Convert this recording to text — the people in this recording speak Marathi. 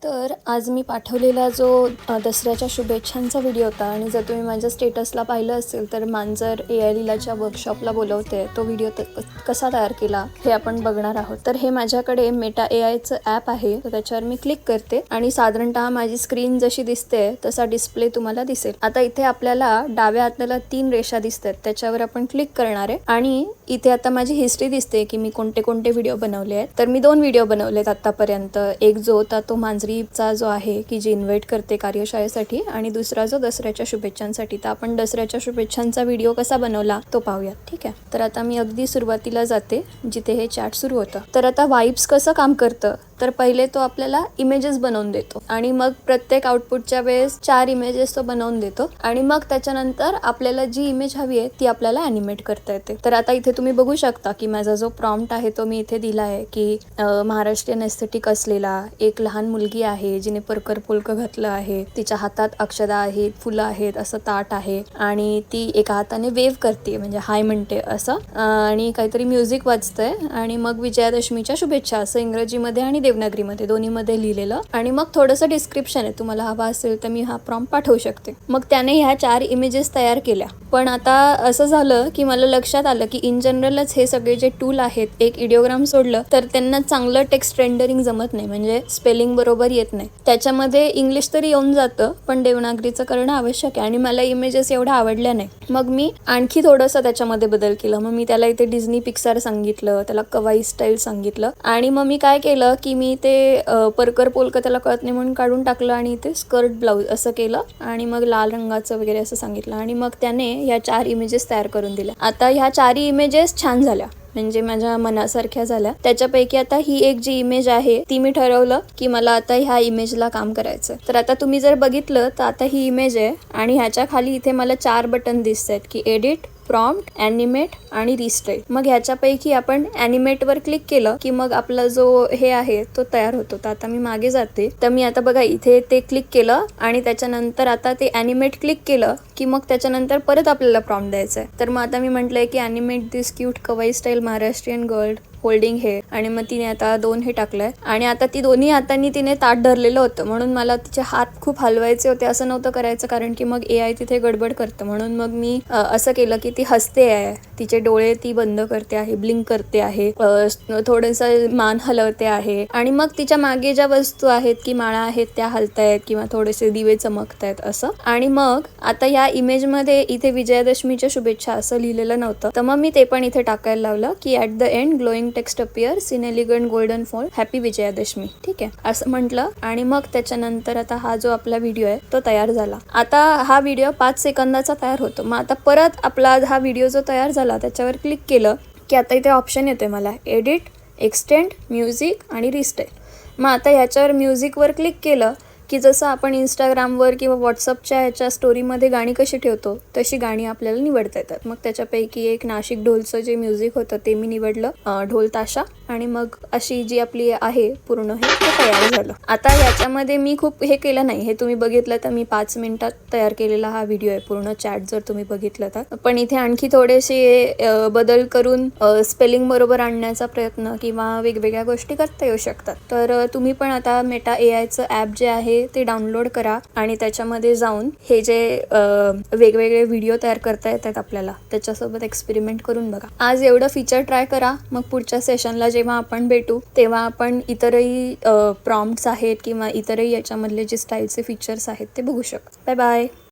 तर आज मी पाठवलेला जो दसऱ्याच्या शुभेच्छांचा व्हिडिओ होता आणि जर तुम्ही माझ्या स्टेटसला पाहिलं असेल तर मांजर AI लीलाच्या वर्कशॉपला बोलवते तो व्हिडिओ कसा तयार केला हे आपण बघणार आहोत। तर हे माझ्याकडे मेटा AIचं ॲप आहे, तर त्याच्यावर मी क्लिक करते आणि साधारणतः माझी स्क्रीन जशी दिसते तसा डिस्प्ले तुम्हाला दिसेल। आता इथे आपल्याला डाव्या हाताला 3 रेषा दिसतात, त्याच्यावर आपण क्लिक करणार आहे आणि इथे आता माझी हिस्ट्री दिसते की मी कोणते कोणते व्हिडिओ बनवले आहेत। तर मी 2 व्हिडिओ बनवलेत आतापर्यंत, एक जो होता तो मांजरीचा जो आहे की जी इन्व्हाइट करते कार्यशाळेसाठी आणि दुसरा जो दसऱ्याच्या शुभेच्छांसाठी। तर आपण दसऱ्याच्या शुभेच्छांचा व्हिडिओ कसा बनवला तो पाहूया, ठीक आहे। तर आता मी अगदी सुरुवातीला जाते जिथे हे चॅट सुरू होतं। तर आता वाइब्स कसं काम करतं, तर पहिले तो आपल्याला इमेजेस बनवून देतो आणि मग प्रत्येक आउटपुटच्या वेळेस 4 इमेजेस तो बनवून देतो आणि मग त्याच्यानंतर आपल्याला जी इमेज हवी आहे ती आपल्याला ॲनिमेट करता येते। तर आता इथे तुम्ही बघू शकता की माझा जो प्रॉम्प्ट आहे तो मी इथे दिला आहे की महाराष्ट्रीयन एस्थेटिक असलेला एक लहान मुलगी आहे जिने परकर पोलक घातलं आहे, तिच्या हातात अक्षदा आहेत, फुलं आहेत, असं ताट आहे आणि ती एका हाताने वेव्ह करते म्हणजे हाय म्हणते असं, आणि काहीतरी म्युझिक वाजतंय आणि मग विजयादशमीच्या शुभेच्छा असं इंग्रजीमध्ये आणि देवनागरीमध्ये दोन्हीमध्ये लिहिलेलं आणि मग थोडंसं डिस्क्रिप्शन आहे, तुम्हाला हवा असेल तर मी हा प्रॉम्प्ट पाठवू शकते। मग त्याने ह्या 4 इमेजेस तयार केल्या। पण आता असं झालं की मला लक्षात आलं की इन जनरलच हे सगळे जे टूल आहेत, एक इडिओग्राम सोडलं तर त्यांना चांगलं टेक्स्ट रेंडरिंग जमत नाही, म्हणजे स्पेलिंग बरोबर येत नाही। त्याच्यामध्ये इंग्लिश तरी येऊन जातं पण देवनागरीचं करणं आवश्यक आहे आणि मला इमेजेस एवढ्या आवडल्या नाही। मग मी आणखी थोडंसं त्याच्यामध्ये बदल केला। मग मी त्याला इथे डिझनी पिक्सार सांगितलं, त्याला कवाई स्टाईल सांगितलं आणि मग मी काय केलं की मी ते परकर पोलक त्याला कळत नाही म्हणून काढून टाकलं आणि इथे स्कर्ट ब्लाऊज असं केलं आणि मग लाल रंगाचं वगैरे असं सांगितलं आणि मग त्याने ह्या 4 इमेजेस तयार करून दिल्या। आता ह्या 4 इमेजेस छान झाल्या, म्हणजे माझ्या मनासारख्या झाल्या। त्याच्यापैकी आता ही एक जी इमेज आहे ती मी ठरवलं की मला आता ह्या इमेजला काम करायचं। तर आता तुम्ही जर बघितलं तर आता ही इमेज आहे आणि ह्याच्या खाली इथे मला 4 बटन दिसत आहेत की एडिट, प्रॉम्प्ट, ॲनिमेट आणि रिस्टाईल। मग ह्याच्यापैकी आपण ॲनिमेटवर क्लिक केलं की मग आपला जो हे आहे तो तयार होतो। तर आता मी मागे जाते, तर मी आता बघा इथे ते क्लिक केलं आणि त्याच्यानंतर आता ते ॲनिमेट क्लिक केलं की मग त्याच्यानंतर परत आपल्याला प्रॉम्प्ट द्यायचा आहे। तर मग आता मी म्हटलंय की ॲनिमेट दिस क्यूट कवाई स्टाईल महाराष्ट्रीयन गर्ल होल्डिंग हे, आणि मग तिने आता 2 हे टाकलंय आणि आता ती दोन्ही हातांनी तिने ताट धरलेलं होतं म्हणून मला तिचे हात खूप हलवायचे होते, असं नव्हतं करायचं कारण की मग AI तिथे गडबड करतं। म्हणून मग मी असं केलं की ती हसते आहे, तिचे डोळे ती बंद करते आहे, ब्लिंक करते आहे, थोडंसं मान हलवते आहे आणि मग तिच्या मागे ज्या वस्तू आहेत की माळा आहेत त्या हलतायत किंवा थोडेसे दिवे चमकतायत असं। आणि मग आता या इमेजमध्ये इथे विजयादशमीच्या शुभेच्छा असं लिहिलेलं नव्हतं, तर मग मी ते पण इथे टाकायला लावलं की at the end glowing text appears in elegant golden fall happy Vijayadashami, ठीक आहे असं म्हटलं। आणि मग त्याच्यानंतर आता हा जो आपला व्हिडिओ आहे तो तयार झाला। आता हा व्हिडिओ 5 सेकंदाचा तयार होतो। मग आता परत आपला हा व्हिडिओ जो तयार झाला त्याच्यावर क्लिक केलं की आता इथे ऑप्शन येते मला एडिट, एक्सटेंड, म्युझिक आणि रिस्टाईल। मग आता ह्याच्यावर म्युझिकवर क्लिक केलं की जसं आपण इंस्टाग्रामवर किंवा व्हॉट्सअपच्या ह्याच्या स्टोरीमध्ये गाणी कशी ठेवतो तशी गाणी आपल्याला निवडता येतात। मग त्याच्यापैकी एक नाशिक ढोलचं जे म्युझिक होतं ते मी निवडलं, ढोल ताशा, आणि मग अशी जी आपली आहे पूर्ण हे तयार झालं। आता ह्याच्यामध्ये मी खूप हे केलं नाही, हे तुम्ही बघितलं तर मी 5 मिनिटात तयार केलेला हा व्हिडिओ आहे पूर्ण चॅट जर तुम्ही बघितलं तर। पण इथे आणखी थोडेसे बदल करून स्पेलिंग बरोबर आणण्याचा प्रयत्न किंवा वेगवेगळ्या गोष्टी करता येऊ शकतात। तर तुम्ही पण आता मेटा AIचं ॲप जे आहे ते डाउनलोड करा आणि त्याच्यामध्ये जाऊन हे जे वेगवेगळे व्हिडिओ तयार करता येतात आपल्याला त्याच्यासोबत एक्सपेरिमेंट करून बघा। आज एवढं फीचर ट्राय करा, मग पुढच्या सेशनला जेव्हा आपण भेटू तेव्हा आपण इतरही प्रॉम्प्ट्स आहेत किंवा इतरही याच्यामधले जे स्टाईलचे फीचर्स आहेत ते बघू शकतो। Bye bye.